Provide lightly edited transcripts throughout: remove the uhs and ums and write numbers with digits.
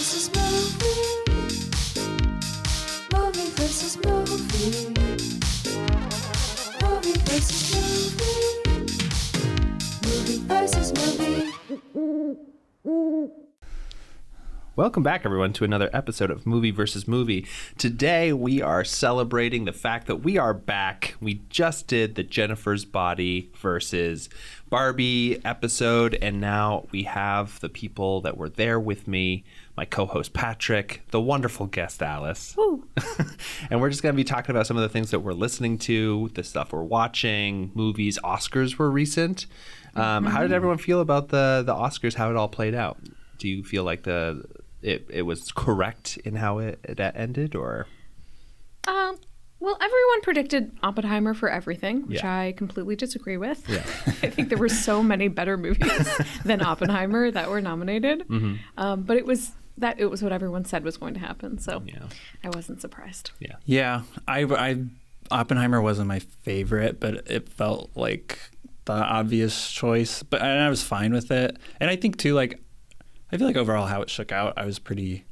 versus movie. Movie versus movie. Movie versus movie. Movie versus movie. Welcome back, everyone, to another episode of Movie versus Movie. Today, we are celebrating the fact that we are back. We just did the Jennifer's Body versus Barbie episode, and now we have the people that were there with me, my co-host Patrick, the wonderful guest Alice. Woo. And we're just going to be talking about some of the things that we're listening to, the stuff we're watching, movies. Oscars were recent. How did everyone feel about the Oscars, how it all played out? Do you feel like it was correct in how it ended, or? Well, everyone predicted Oppenheimer for everything, which Yeah. I completely disagree with. Yeah. I think there were so many better movies than Oppenheimer that were nominated. Mm-hmm. But it was what everyone said was going to happen, so Yeah. I wasn't surprised. Yeah, I Oppenheimer wasn't my favorite, but it felt like the obvious choice. And I was fine with it. And I think too, like, I feel like overall how it shook out, I was pretty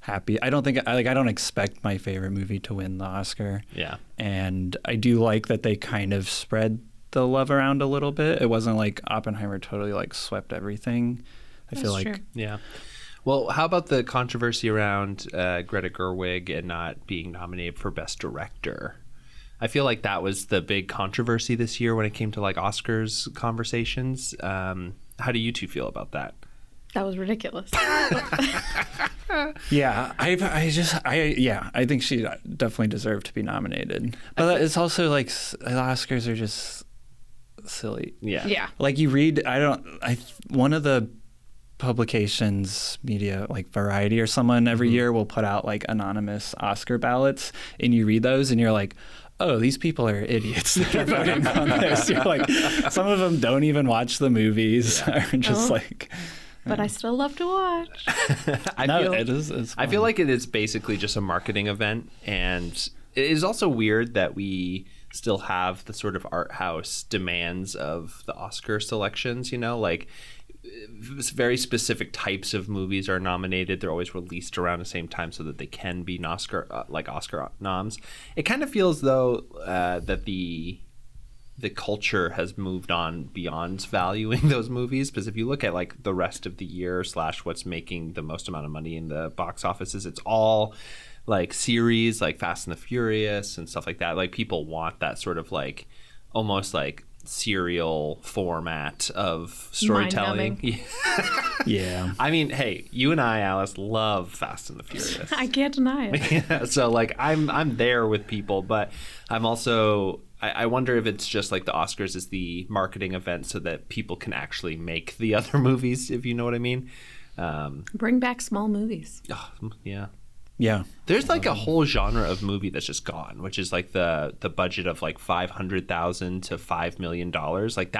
happy. I don't expect my favorite movie to win the Oscar. Yeah. And I do like that they kind of spread the love around a little bit. It wasn't like Oppenheimer totally like swept everything. I feel like true. Yeah. Well, how about the controversy around Greta Gerwig and not being nominated for Best Director? I feel like that was the big controversy this year when it came to like Oscars conversations. How do you two feel about that? That was ridiculous. Yeah, I think she definitely deserved to be nominated. But it's also like the Oscars are just silly. Yeah. Yeah. Like you read, one of the publications, media like Variety or someone every year will put out like anonymous Oscar ballots, and you read those and you're like, oh, these people are idiots that are voting on this. You're like, some of them don't even watch the movies. Are just like. But I still love to watch. I feel like it is basically just a marketing event, and it is also weird that we still have the sort of art house demands of the Oscar selections, you know, like very specific types of movies are nominated. They're always released around the same time so that they can be Oscar noms. It kind of feels though that the culture has moved on beyond valuing those movies, because if you look at like the rest of the year / what's making the most amount of money in the box offices, it's all like series like Fast and the Furious and stuff like that. Like people want that sort of like almost like serial format of storytelling. Yeah. I mean, hey, you and I, Alice, love Fast and the Furious. I can't deny it. Yeah, so like I'm there with people, but I'm also I wonder if it's just like the Oscars is the marketing event so that people can actually make the other movies, if you know what I mean. Bring back small movies. Yeah. Yeah. There's like a whole genre of movie that's just gone, which is like the budget of like $500,000 to $5 million. Like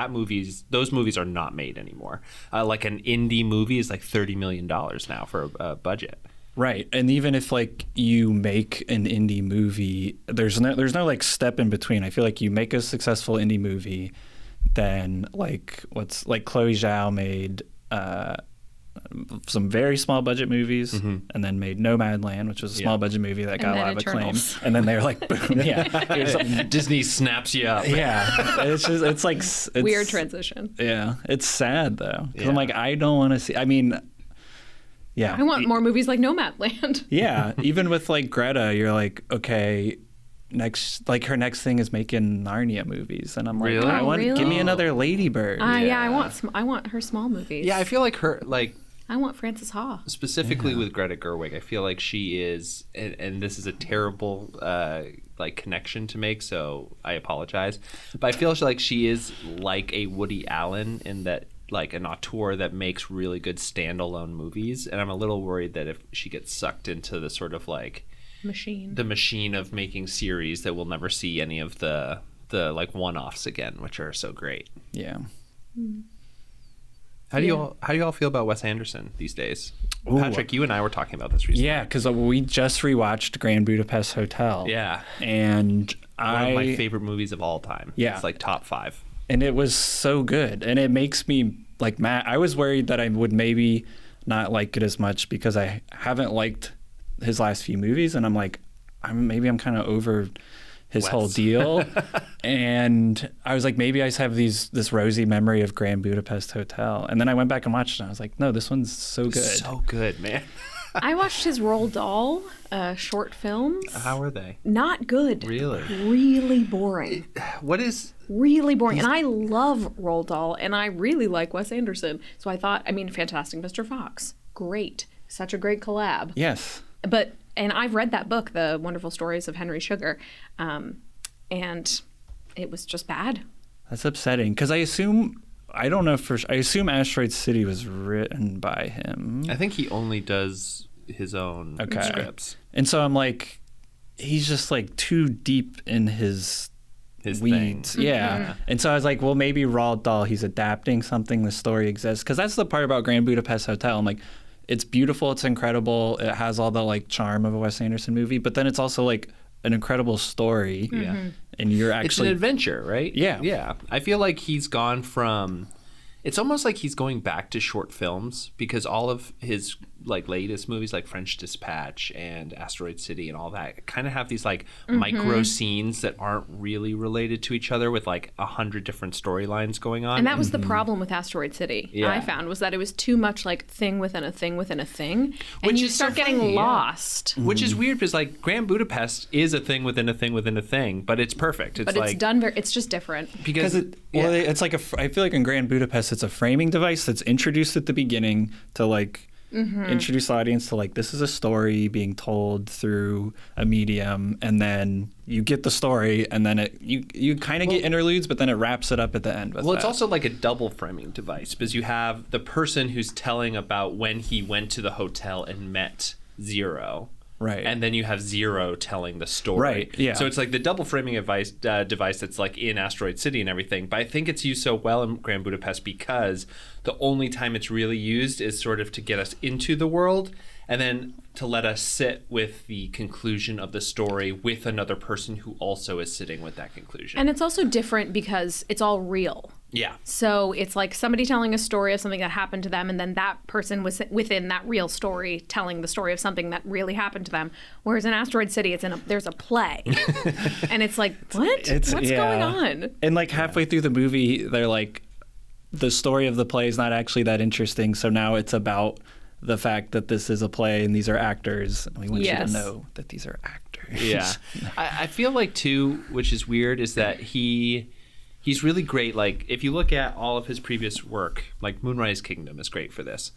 those movies are not made anymore. Like an indie movie is like $30 million now for a budget. Right. And even if like you make an indie movie, there's no like step in between. I feel like you make a successful indie movie, then like Chloe Zhao made some very small budget movies, and then made Nomadland, which was a small budget movie that got a lot of acclaim. And then they're like, boom, yeah. Disney snaps you up. Yeah. It's weird transition. Yeah. It's sad though. Because I'm like, I don't want to see, I mean, yeah. I want more movies like Nomadland. Yeah. Even with like Greta, you're like, okay, her next thing is making Narnia movies, and I'm like, Really? Give me another Lady Bird. Yeah, I want her small movies. Yeah, I feel like her like I want Frances Ha. Specifically with Greta Gerwig, I feel like she is, and this is a terrible like connection to make, so I apologize, but I feel like she is like a Woody Allen in that, like an auteur that makes really good standalone movies, and I'm a little worried that if she gets sucked into the sort of like the machine of making series, that we'll never see any of the like one-offs again, which are so great. Yeah. How do you all feel about Wes Anderson these days? Ooh. Patrick, you and I were talking about this recently. Yeah, because we just rewatched Grand Budapest Hotel. Yeah. And one of my favorite movies of all time. Yeah. It's like top 5. And it was so good. And it makes me like mad. I was worried that I would maybe not like it as much because I haven't liked his last few movies, and I'm like, maybe I'm kind of over his whole deal. And I was like, maybe I just have this rosy memory of Grand Budapest Hotel. And then I went back and watched it, and I was like, no, this one's so good. So good, man. I watched his Roald Dahl short films. How are they? Not good. Really? Really boring. What is... Really boring. And I love Roald Dahl, and I really like Wes Anderson. So I thought, Fantastic Mr. Fox. Great. Such a great collab. Yes. And I've read that book, The Wonderful Stories of Henry Sugar, and it was just bad. That's upsetting, because I assume Asteroid City was written by him. I think he only does his own scripts. And so I'm like, he's just like too deep in his weeds. Thing. Yeah. Mm-hmm. And so I was like, well, maybe Roald Dahl, he's adapting something, the story exists. Because that's the part about Grand Budapest Hotel. I'm like, it's beautiful, it's incredible, it has all the like charm of a Wes Anderson movie, but then it's also like an incredible story. Yeah. And you're actually... It's an adventure, right? Yeah. Yeah. I feel like he's gone from... It's almost like he's going back to short films, because all of his like latest movies like French Dispatch and Asteroid City and all that kind of have these like micro scenes that aren't really related to each other, with like 100 different storylines going on. And that was the problem with Asteroid City, I found, was that it was too much like thing within a thing within a thing. And Which you is start so getting funny, lost. Which is weird, because like Grand Budapest is a thing within a thing within a thing, but it's perfect. It's But like, it's done it's just different. because it's like I feel like in Grand Budapest, it's a framing device that's introduced at the beginning to like introduce the audience to like, this is a story being told through a medium, and then you get the story, and then you kind of get interludes, but then it wraps it up at the end with it's also like a double framing device, because you have the person who's telling about when he went to the hotel and met Zero. Right. And then you have Zero telling the story. Right, yeah. So it's like the double framing device that's like in Asteroid City and everything. But I think it's used so well in Grand Budapest because the only time it's really used is sort of to get us into the world, and then to let us sit with the conclusion of the story with another person who also is sitting with that conclusion. And it's also different because it's all real. Yeah. So it's like somebody telling a story of something that happened to them, and then that person was within that real story telling the story of something that really happened to them. Whereas in Asteroid City, there's a play, and it's like, what? What's going on? And like halfway through the movie, they're like, the story of the play is not actually that interesting. So now it's about the fact that this is a play and these are actors. And we want you to know that these are actors. Yeah. I feel like too, which is weird, is that he's really great. Like if you look at all of his previous work, like Moonrise Kingdom is great for this.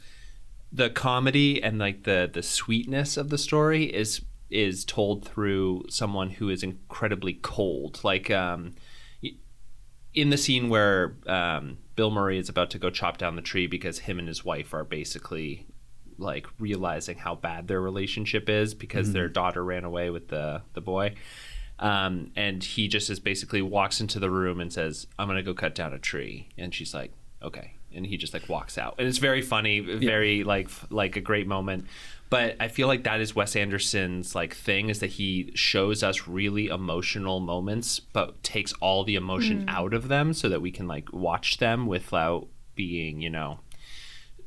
The comedy and like the sweetness of the story is told through someone who is incredibly cold. Like in the scene where Bill Murray is about to go chop down the tree because him and his wife are basically like realizing how bad their relationship is because their daughter ran away with the boy. And he just basically walks into the room and says, "I'm going to go cut down a tree." And she's like, "Okay." And he just like walks out. And it's very funny, very like a great moment. But I feel like that is Wes Anderson's like thing, is that he shows us really emotional moments, but takes all the emotion out of them so that we can like watch them without being,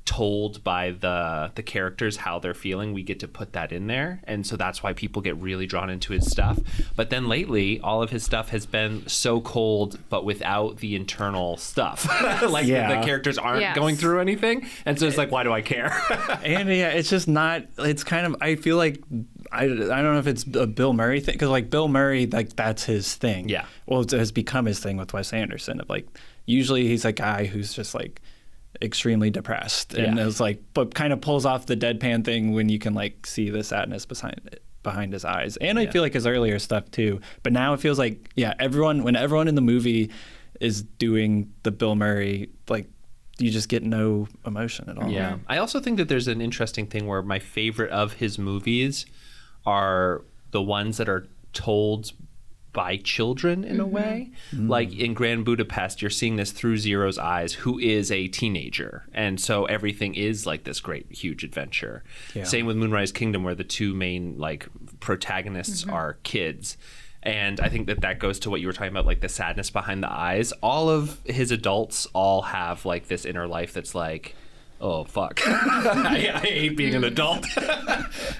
told by the characters how they're feeling. We get to put that in there, and so that's why people get really drawn into his stuff. But then lately all of his stuff has been so cold but without the internal stuff. Like the characters aren't going through anything, and so it's like, why do I care? And it's just not, it's kind of, I feel like I don't know if it's a Bill Murray thing, because like Bill Murray, like that's his thing. Well, it has become his thing with Wes Anderson, of like, usually he's a guy who's just like extremely depressed, and it's like, but kind of pulls off the deadpan thing when you can like see the sadness behind his eyes. And I feel like his earlier stuff too, but now it feels like when everyone in the movie is doing the Bill Murray, like you just get no emotion at all. I also think that there's an interesting thing where my favorite of his movies are the ones that are told by children in a way. Like in Grand Budapest, you're seeing this through Zero's eyes, who is a teenager, and so everything is like this great huge adventure. Same with Moonrise Kingdom, where the two main like protagonists are kids. And I think that goes to what you were talking about, like the sadness behind the eyes. All of his adults all have like this inner life that's like, oh fuck, I hate being an adult.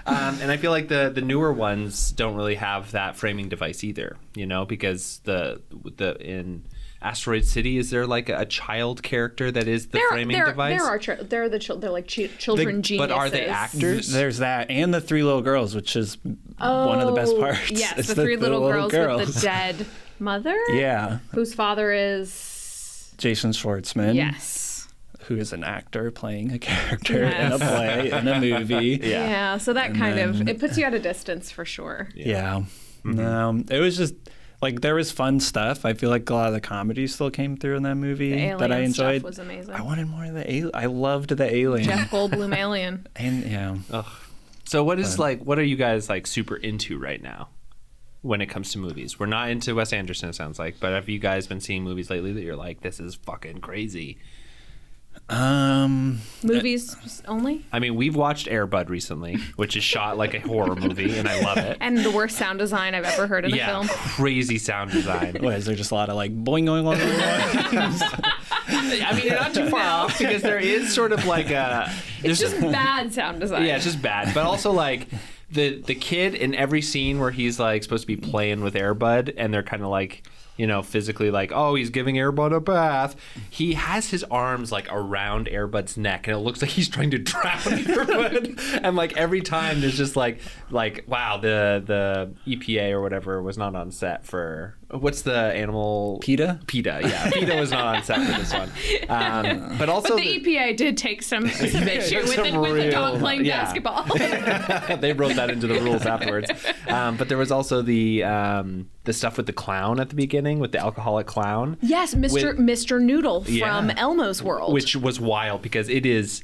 And I feel like the newer ones don't really have that framing device either, because the in Asteroid City, is there like a child character that is the framing device? They're like children geniuses. But are they actors? There's that, and the three little girls, which is one of the best parts. Yes, It's the three little girls with the dead mother. Yeah, whose father is Jason Schwartzman. Yes, who is an actor playing a character in a play, in a movie. Yeah, so that it puts you at a distance for sure. Yeah. No, it was just like there was fun stuff. I feel like a lot of the comedy still came through in that movie that I enjoyed. Stuff was amazing. I wanted more of the alien. I loved the alien. Jeff Goldblum alien. And yeah. Ugh. So what are you guys like super into right now when it comes to movies? We're not into Wes Anderson, it sounds like, but have you guys been seeing movies lately that you're like, this is fucking crazy? Movies only? I mean, we've watched Air Bud recently, which is shot like a horror movie, and I love it. And the worst sound design I've ever heard in a film. Crazy sound design. What, is there just a lot of like boing, boing, boing, boing? I mean, you're not too far off because there is sort of like a... It's just bad sound design. Yeah, it's just bad. But also like the kid in every scene where he's like supposed to be playing with Air Bud and they're kind of like... physically like, oh, he's giving Air Bud a bath. He has his arms like around Air Bud's neck, and it looks like he's trying to drown Air Bud. And like every time, there's just like, wow, the EPA or whatever was not on set for what's the animal? PETA. Yeah, PETA was not on set for this one. But also, the EPA did take some issue with the dog playing basketball. They wrote that into the rules afterwards. But there was also the stuff with the clown at the beginning, with the alcoholic clown. Yes, Mr. Noodle from Elmo's World. Which was wild because it is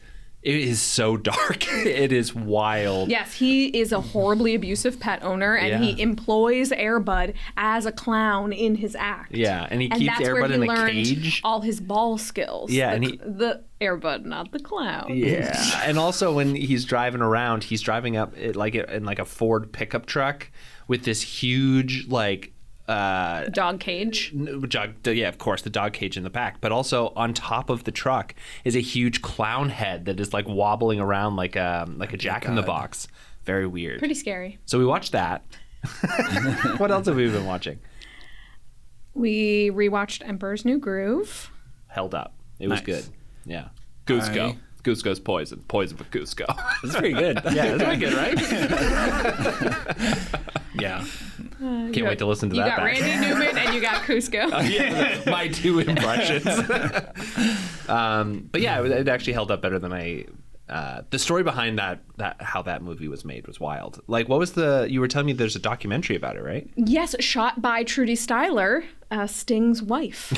so dark. It is wild. Yes, he is a horribly abusive pet owner, and he employs Air Bud as a clown in his act. Yeah, and he keeps Air Bud in a cage. All his ball skills. Yeah, the Air Bud, not the clown. Yeah, and also when he's driving around, he's driving up in like a Ford pickup truck with this huge dog cage. Yeah, of course, the dog cage in the back. But also on top of the truck is a huge clown head that is like wobbling around like a Jack in the Box. Very weird. Pretty scary. So we watched that. What else have we been watching? We rewatched Emperor's New Groove. Held up. It was good. Yeah. Cusco. Cusco's poison. Poison for Cusco. It's pretty good. Yeah, it's pretty good, right? Yeah. Can't wait to listen to that. You got Randy Newman and you got Cusco. Yeah, my two impressions. But yeah, it actually held up better than the story behind that how that movie was made was wild. Like, what was you were telling me there's a documentary about it, right? Yes, shot by Trudy Styler, Sting's wife.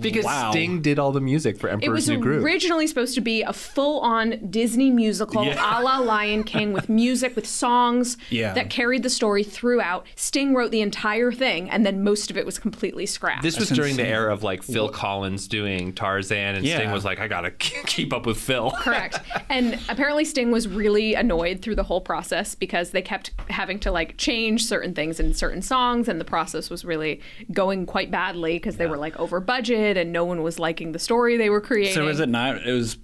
Because Sting did all the music for Emperor's New Groove. It was originally supposed to be a full-on Disney musical, a la Lion King, with music, with songs that carried the story throughout. Sting wrote the entire thing, and then most of it was completely scrapped. This was during the era of like Phil Collins doing Tarzan, and Sting was like, I gotta keep up with Phil. Correct. And apparently Sting was really annoyed through the whole process because they kept having to like change certain things in certain songs, and the process was really going quite badly because they were like over budget and no one was liking the story they were creating. So it was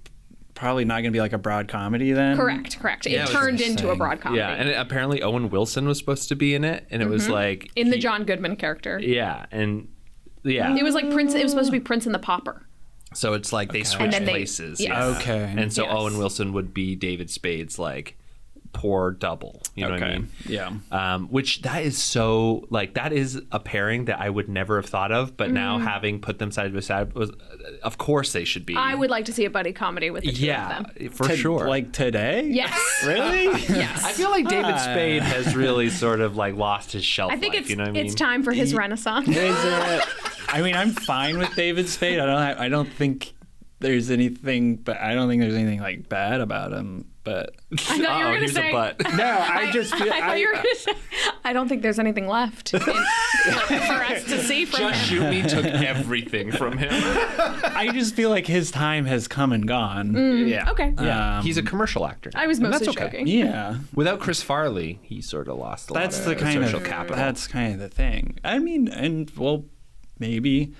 probably not going to be like a broad comedy then? Correct. It turned into a broad comedy. Yeah, and apparently Owen Wilson was supposed to be in it, and it was like... In the John Goodman character. Yeah, and... Yeah. It was like Prince. It was supposed to be Prince and the Pauper. So it's like they switched places. Yes. Okay. And so Owen Wilson would be David Spade's like poor double. You know what I mean? Yeah. Which that is so like that is a pairing that I would never have thought of, but now having put them side by side was, of course they should be. I would like to see a buddy comedy with the two of them. For sure. Like today? Yes. Really? Yes. I feel like David Spade has really sort of like lost his shelf life. I think it's you know what I mean? it's time for his renaissance. Is it? I mean, I'm fine with David Spade. I don't think there's anything, but I don't think there's anything like bad about him. But I thought you were going to say. No, I just feel. I thought you were going to say. I don't think there's anything left for us to see from Just him. Shoot Me took everything from him. I just feel like his time has come and gone. Yeah. Okay. Yeah. He's a commercial actor. I was And mostly that's okay. joking. Yeah. Without Chris Farley, he sort of lost a lot That's of the kind social of capital. That's kind of the thing. I mean, and well, maybe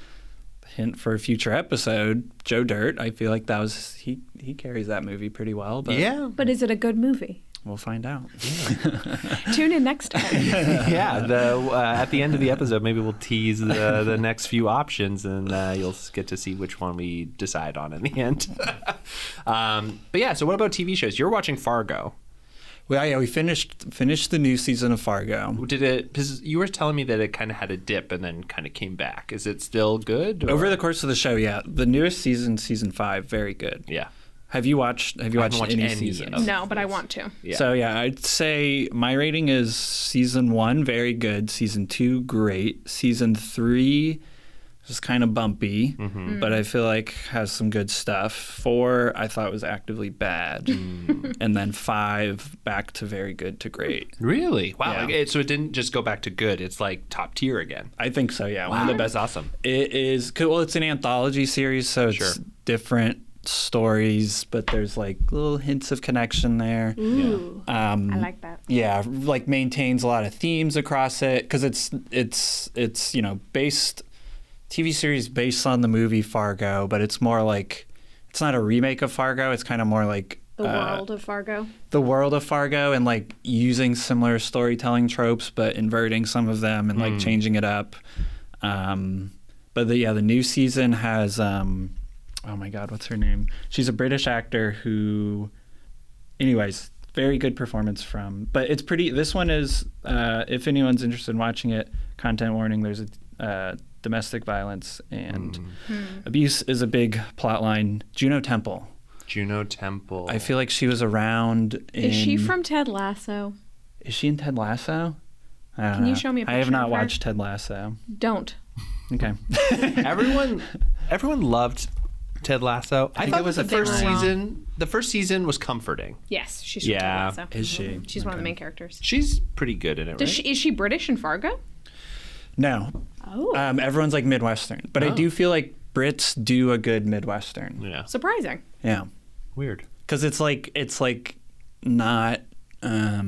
hint for a future episode, Joe Dirt. I feel like that was he carries that movie pretty well. But Yeah. But is it a good movie? we'll find out. Tune in next time. Yeah. At the end of the episode, maybe we'll tease the next few options, and you'll get to see which one we decide on in the end. But yeah. So what about TV shows? You're watching Fargo. Well, yeah, we finished the new season of Fargo. Did it? Because you were telling me that it kind of had a dip and then kind of came back. Is it still good? Or? Over the course of the show, yeah, the newest season, season 5, very good. Yeah. Have you watched watched any any seasons? of No, but I want to. Yeah. So yeah, I'd say my rating is season 1 very good, season 2 great, season 3 was kind of bumpy, but I feel like has some good stuff. 4 I thought was actively bad, and then 5 back to very good to great. Really? Wow. Yeah. Like, so it didn't just go back to good. It's like top tier again. I think so. Yeah, one Wow, of the best. that's awesome. It is well, it's an anthology series, so it's Sure. different stories, but there's like little hints of connection there. Ooh, I like that. Yeah, like maintains a lot of themes across it because it's based TV series based on the movie Fargo, but it's more like it's not a remake of Fargo. It's kind of more like The world of Fargo. the world of Fargo and like using similar storytelling tropes, but inverting some of them and like changing it up. But the new season has oh my God, what's her name? She's a British actor who, anyways, very good performance from. But it's pretty. This one is, if anyone's interested in watching it, content warning. There's a domestic violence and abuse is a big plot line. Juno Temple. Juno Temple. I feel like she was around. Is she from Ted Lasso? Is she in Ted Lasso? I don't Can know. you show me a I have picture not of her? watched Ted Lasso. Don't. Okay. Everyone loved Ted Lasso. I think thought it was the a first they were wrong. season. The first season was comforting. Yes, she's from Yeah. Ted Lasso. Is she? She's one of the main characters. She's pretty good in it, right? Is she British in Fargo? No. Oh, Everyone's like Midwestern, but I do feel like Brits do a good Midwestern. Yeah. surprising. Yeah. Weird. Because it's like not. I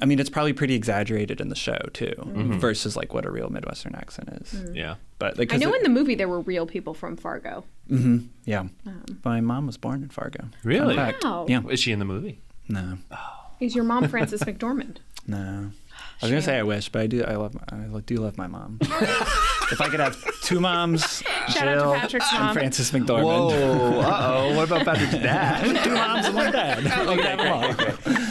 mean, it's probably pretty exaggerated in the show too, versus like what a real Midwestern accent is. Yeah. But like, I know in the movie there were real people from Fargo. yeah, my mom was born in Fargo. Really? Fun fact. Wow. Yeah. Is she in the movie? No. Is your mom Frances McDormand? No. I was gonna say I wish, but I do love my mom. If I could have two moms, Shout out to Jill Patrick's and mom. Frances McDormand. Whoa. Uh-oh. What about Patrick's dad? Two moms and one dad. You can have them all.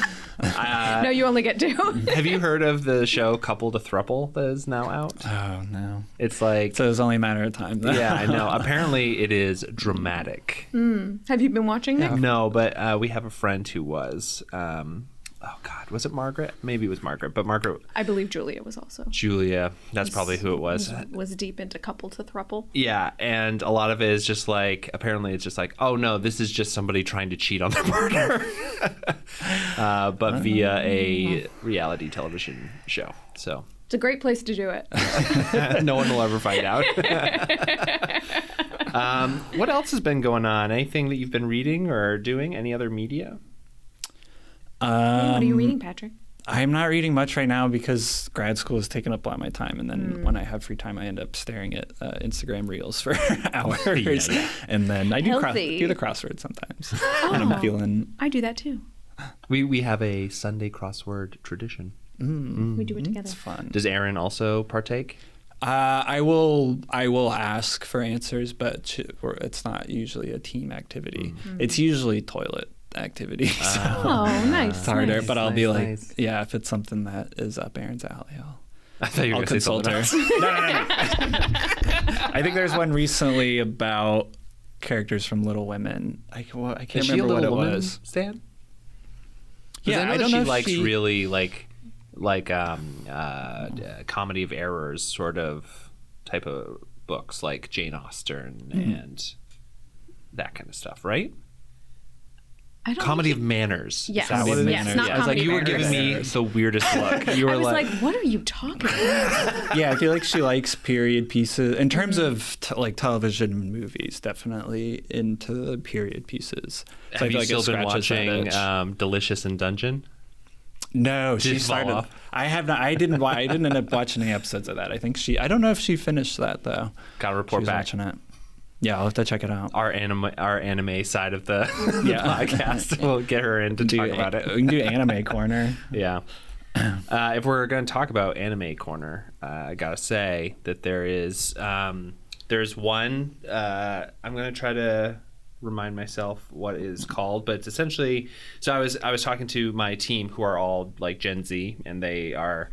No, you only get 2. Have you heard of the show Couple to Thruple that is now out? Oh no. It's like, So it was only a matter of time. Then. yeah, I know. Apparently it is dramatic. Have you been watching Nick? No, but we have a friend who was, oh God, was it Margaret? Maybe it was Margaret, but Margaret, I believe Julia was also. Julia, that's probably who it was. Was deep into couple to thruple. Yeah, and a lot of it is just like, apparently it's just like, oh no, this is just somebody trying to cheat on their partner. But via a reality television show. So It's a great place to do it. no one will ever find out. What else has been going on? Anything that you've been reading or doing? Any other media? What are you reading, Patrick? I'm not reading much right now because grad school has taken up a lot of my time, and then when I have free time, I end up staring at Instagram reels for hours, and then I do Healthy. do the crossword sometimes, and I'm feeling. I do that too. We have a Sunday crossword tradition. We do it together. It's fun. Does Aaron also partake? I will ask for answers, but it's not usually a team activity. It's usually toilet activity. So Oh, nice. it's harder, nice. but I'll be like, nice. yeah, if it's something that is up Aaron's alley, I thought you were I'll going to say consult something her. else. I think there's one recently about characters from Little Women. I can't Is she a remember what it Little Woman was. Stan? Yeah, I know I that don't she know if likes she- really like comedy of errors sort of type of books like Jane Austen and that kind of stuff, right? I don't Comedy think of manners. Yes. Is that what it is? Yes, not I was like, comedy you were of giving me errors. the weirdest look. You were I was like, what are you talking about? Yeah, I feel like she likes period pieces in terms of like television and movies. Definitely into the period pieces. So I have feel you like it still been scratches that watching itch. Delicious in Dungeon? No, she Did fall started. off? I have not. I didn't. I didn't end up watching any episodes of that. I think she. I don't know if she finished that though. Gotta She report was back. watching it. Yeah, I'll have to check it out. Our anime side of the, the Yeah. podcast. We'll get her in to talk about it. We can do anime corner. Yeah. If we're going to talk about anime corner, I gotta say that there's one. I'm gonna try to remind myself what it is called, but it's essentially. So I was talking to my team who are all like Gen Z, and they are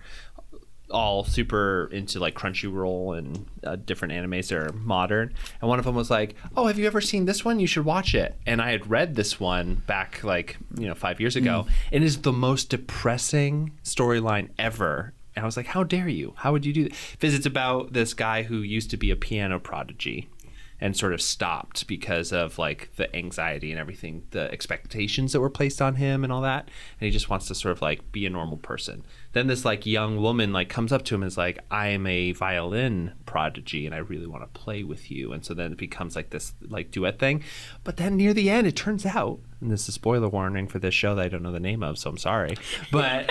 all super into like Crunchyroll and different animes that are modern. And one of them was like, "Oh, have you ever seen this one? You should watch it." And I had read this one back 5 years ago. It is the most depressing storyline ever. And I was like, "How dare you? How would you do that?" Because it's about this guy who used to be a piano prodigy and sort of stopped because of like the anxiety and everything, the expectations that were placed on him and all that. And he just wants to sort of like be a normal person. Then this like young woman like comes up to him and is like, "I am a violin prodigy and I really want to play with you." And so then it becomes like this like duet thing. But then near the end, it turns out, and this is a spoiler warning for this show that I don't know the name of, so I'm sorry. But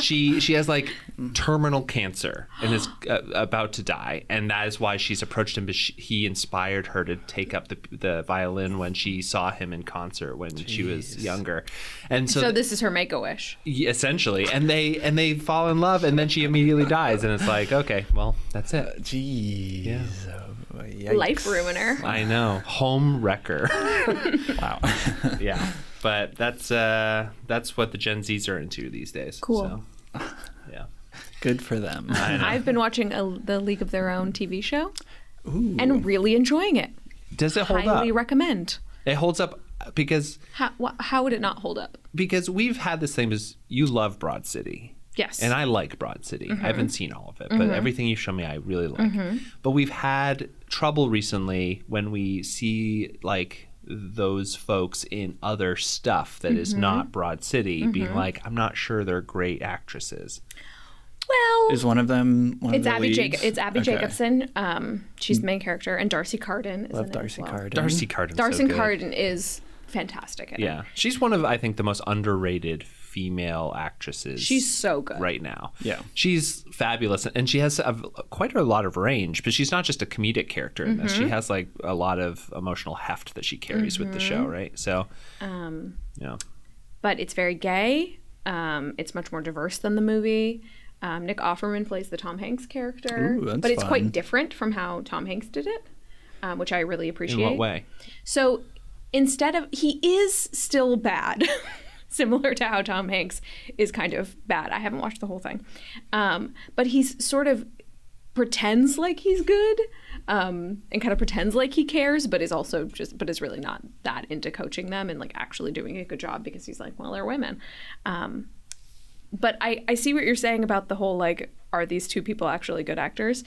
she has like terminal cancer and is about to die, and that is why she's approached him. But he inspired her to take up the violin when she saw him in concert when she was younger, and So this is her Make-A-Wish. essentially, and they fall in love, and then she immediately dies, and it's like, okay, well, that's it. Jeez. Yeah. Yikes. Life ruiner. I know, home wrecker. Wow. Yeah, but that's what the Gen Zs are into these days. Cool. So, yeah. Good for them. I know. I've been watching the League of Their Own TV show and really enjoying it. Does it hold Highly up? recommend. It holds up because How would it not hold up? we've had this thing is you love Broad City. Yes. And I like Broad City. I haven't seen all of it, but everything you've shown me I really like. But we've had trouble recently when we see like those folks in other stuff that is not Broad City being like, I'm not sure they're great actresses. Well, Is one of them? One it's of the Abby leads? It's Abby Okay. Jacobson. She's the main character, and Darcy Carden is Love in Darcy it as well. Carden. Darcy Carden's Darcy so good. Carden is fantastic in Yeah. it. She's one of, I think, the most underrated female actresses. She's so good. right now. Yeah. She's fabulous, and she has quite a lot of range, but she's not just a comedic character in this. She has like a lot of emotional heft that she carries with the show, right? So, yeah. But it's very gay. It's much more diverse than the movie. Nick Offerman plays the Tom Hanks character, Ooh, that's but it's fun. quite different from how Tom Hanks did it, which I really appreciate. In what way? So instead of, he is still bad, similar to how Tom Hanks is kind of bad. I haven't watched the whole thing. But he's sort of pretends like he's good and kind of pretends like he cares, but is also but is really not that into coaching them and like actually doing a good job because he's like, well, they're women. But I see what you're saying about the whole, like, are these two people actually good actors?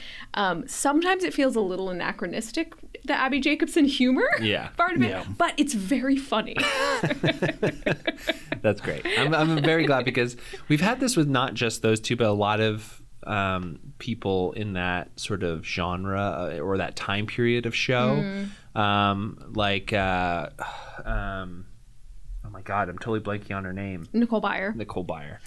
Sometimes it feels a little anachronistic, the Abby Jacobson humor part of it, Yeah. but it's very funny. That's great. I'm very glad because we've had this with not just those two, but a lot of people in that sort of genre or that time period of show. Oh my God, I'm totally blanking on her name. Nicole Byer. Nicole Byer.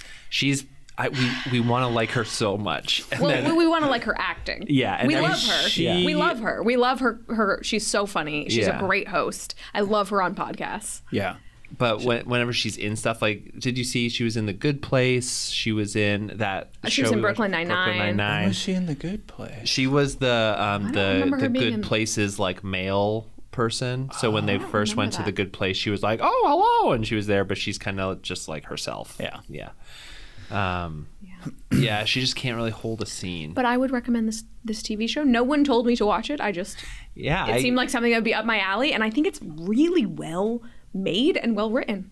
We want to like her so much. And Well, then- we want to like her acting. Yeah, and we then love her. she- We love her. We love her. She's so funny. She's Yeah. a great host. I love her on podcasts. Yeah. But whenever she's in stuff, like, did you see she was in The Good Place? She was in that She show was in we watched, Brooklyn Nine-Nine. Nine-Nine. Was she in the Good Place? She was the remember her being Good in- Place's like male person. So when they first went to remember The Good Place, she was like, "Oh, hello," and she was there, but she's kind of just like herself. Yeah. Yeah. Yeah, she just can't really hold a scene. But I would recommend this TV show. No one told me to watch it. Yeah, It seemed like something that would be up my alley, and I think it's really well made and well written.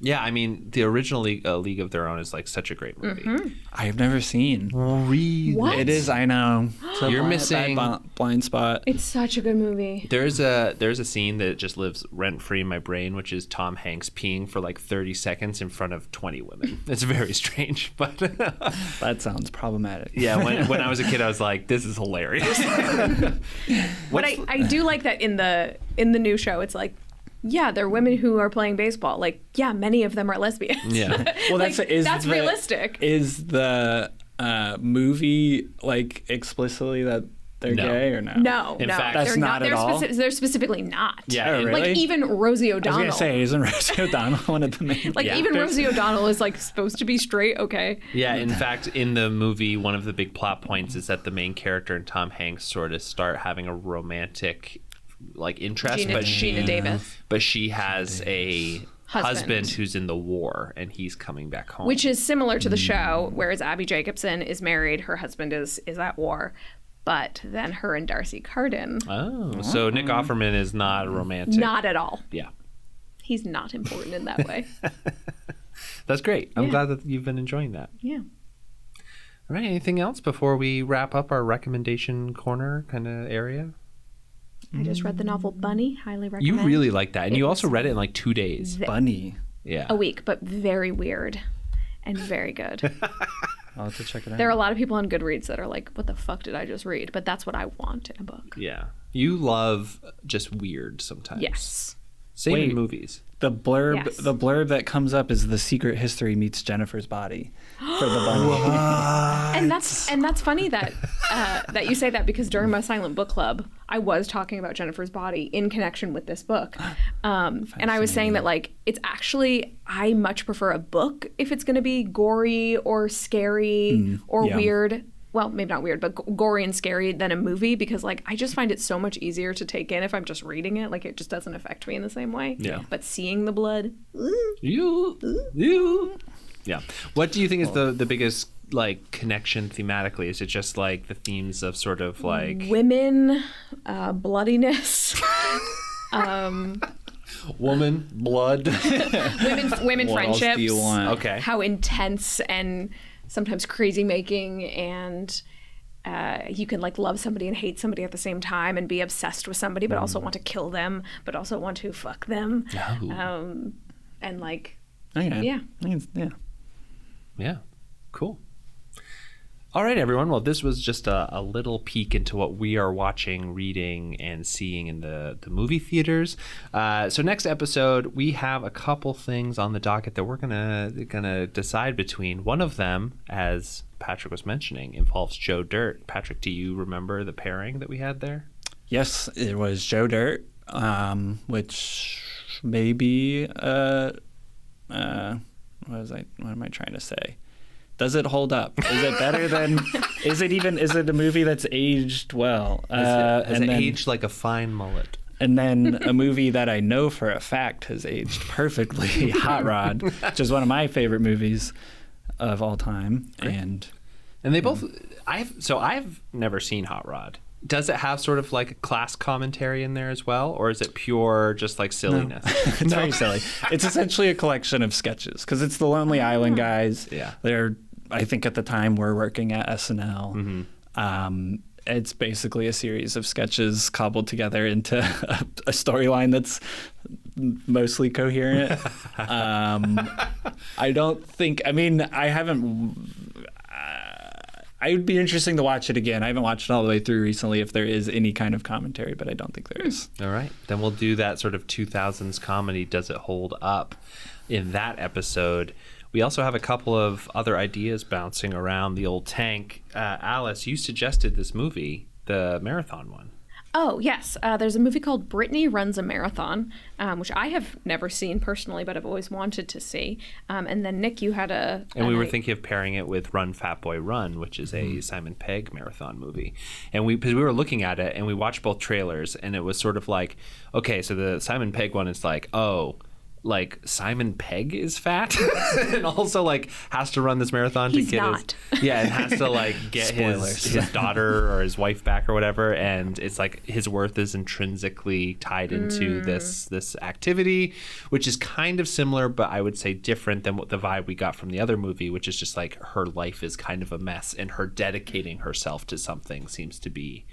Yeah, I mean, the original League of Their Own is like such a great movie. I have never seen. Really? What? It is. I know. It's a You're blind- missing- bad blind spot. It's such a good movie. There's a scene that just lives rent free in my brain, which is Tom Hanks peeing for like 30 seconds in front of 20 women. It's very strange, but That sounds problematic. yeah, when I was a kid, I was like, this is hilarious. But I do like that in the new show. It's like Yeah, they're women who are playing baseball. Like, yeah, many of them are lesbians. Yeah. Well, Like, that's realistic. Is the movie like explicitly that they're No. gay or no? No, In no, fact- That's they're not at they're all? They're specifically not. Yeah, Oh, and- really? Like even Rosie I was O'Donnell. gonna say, isn't Rosie O'Donnell one of the main? Like Yeah. even actors? Rosie O'Donnell is like supposed to be straight. Okay. Yeah, in fact, in the movie, one of the big plot points is that the main character and Tom Hanks sort of start having a romantic like interest, Gina Davis. but she has a Husband. husband who's in the war and he's coming back home. Which is similar to the show, whereas Abby Jacobson is married, her husband is at war, but then her and Darcy Carden, so Nick Offerman is not romantic. not at all. Yeah, He's not important in that way. that's great. I'm Yeah. glad that you've been enjoying that. Yeah. All right, anything else before we wrap up our recommendation corner kind of area? I just read the novel Bunny. Highly recommend. You really like that, and It you was also read it in like 2 days. Bunny. Yeah. a week, but very weird and very good. I'll have to check it out. There are a lot of people on Goodreads that are like, what the fuck did I just read? But that's what I want in a book. Yeah. You love just weird sometimes. Yes. Same in Wait. movies. The blurb, Yes. the blurb that comes up is The Secret History meets Jennifer's Body for the bunny. And that's funny that that you say that, because during my silent book club, I was talking about Jennifer's Body in connection with this book, and I was saying that like it's actually, I much prefer a book if it's going to be gory or scary or yeah. weird. Well, maybe not weird, but gory and scary than a movie, because like I just find it so much easier to take in if I'm just reading it. Like it just doesn't affect me in the same way. Yeah. But seeing the blood, You. Yeah. What do you think is the biggest like connection thematically? Is it just like the themes of sort of like women, bloodiness. woman, blood? women What else friendships. do you want? Okay. How intense and sometimes crazy making, and you can like love somebody and hate somebody at the same time, and be obsessed with somebody but also want to kill them, but also want to fuck them. And like, Okay. Yeah. Yeah. Yeah. Cool. All right, everyone. Well, this was just a little peek into what we are watching, reading, and seeing in the movie theaters. So next episode, we have a couple things on the docket that we're gonna decide between. One of them, as Patrick was mentioning, involves Joe Dirt. Patrick, do you remember the pairing that we had there? Yes, it was Joe Dirt, which maybe what am I trying to say? Does it hold up? Is it better than? Is it a movie that's aged well? Has it aged like a fine mullet? And then a movie that I know for a fact has aged perfectly, Hot Rod, which is one of my favorite movies of all time. And they both. I've never seen Hot Rod. Does it have sort of like a class commentary in there as well, or is it pure just like silliness? it's very silly. It's essentially a collection of sketches because it's the Lonely Island guys. Yeah. They're, I think at the time, were working at SNL. It's basically a series of sketches cobbled together into a storyline that's mostly coherent. I don't think, I mean, I haven't... it would be interesting to watch it again. I haven't watched it all the way through recently if there is any kind of commentary, but I don't think there is. All right. Then we'll do that sort of 2000s comedy, Does It Hold Up, in that episode. We also have a couple of other ideas bouncing around the old tank. Alice, you suggested this movie, the marathon one. oh yes, there's a movie called Brittany Runs a Marathon, which I have never seen personally, but I've always wanted to see. And then Nick, you had And we were thinking of pairing it with Run Fat Boy Run, which is a Simon Pegg marathon movie. And because we were looking at it and we watched both trailers, and it was sort of like, okay, so the Simon Pegg one is like, oh, like Simon Pegg is fat and also like has to run this marathon He's to get not. and has to like get his daughter or his wife back or whatever, and it's like his worth is intrinsically tied into this activity, which is kind of similar but I would say different than what the vibe we got from the other movie, which is just like her life is kind of a mess and her dedicating herself to something seems to be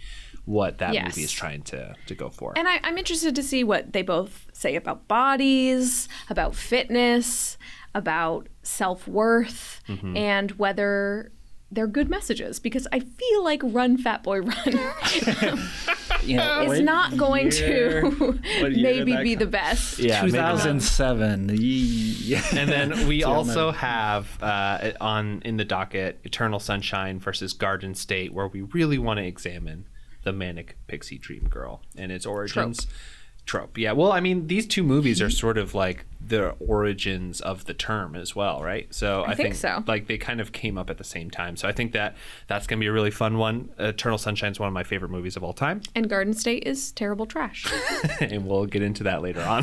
what that movie is trying to go for. And I'm interested to see what they both say about bodies, about fitness, about self-worth, and whether they're good messages. Because I feel like Run Fat Boy Run is not going to maybe be the best. Yeah, maybe not. 2007. And then we also have in the docket Eternal Sunshine versus Garden State, where we really want to examine the manic pixie dream girl and its origins. Trope. Yeah. Well, I mean, these two movies are sort of like the origins of the term as well, right? So I think so. Like they kind of came up at the same time. So I think that's going to be a really fun one. Eternal Sunshine is one of my favorite movies of all time. And Garden State is terrible trash. And we'll get into that later on.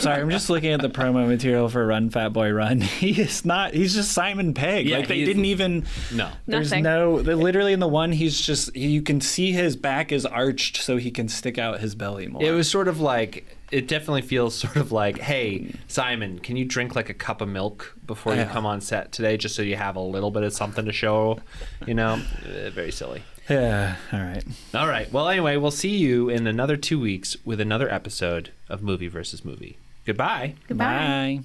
Sorry, I'm just looking at the promo material for Run Fat Boy Run. He's just Simon Pegg. Yeah, like they didn't even. No. There's Nothing. literally in the one, you can see his back is arched so he can stick out his belly more. It was sort of like, it definitely feels sort of like, hey, Simon, can you drink like a cup of milk before you come on set today, just so you have a little bit of something to show, very silly. Yeah, all right. All right. Well, anyway, we'll see you in another 2 weeks with another episode of Movie versus Movie. Goodbye. Goodbye. Bye.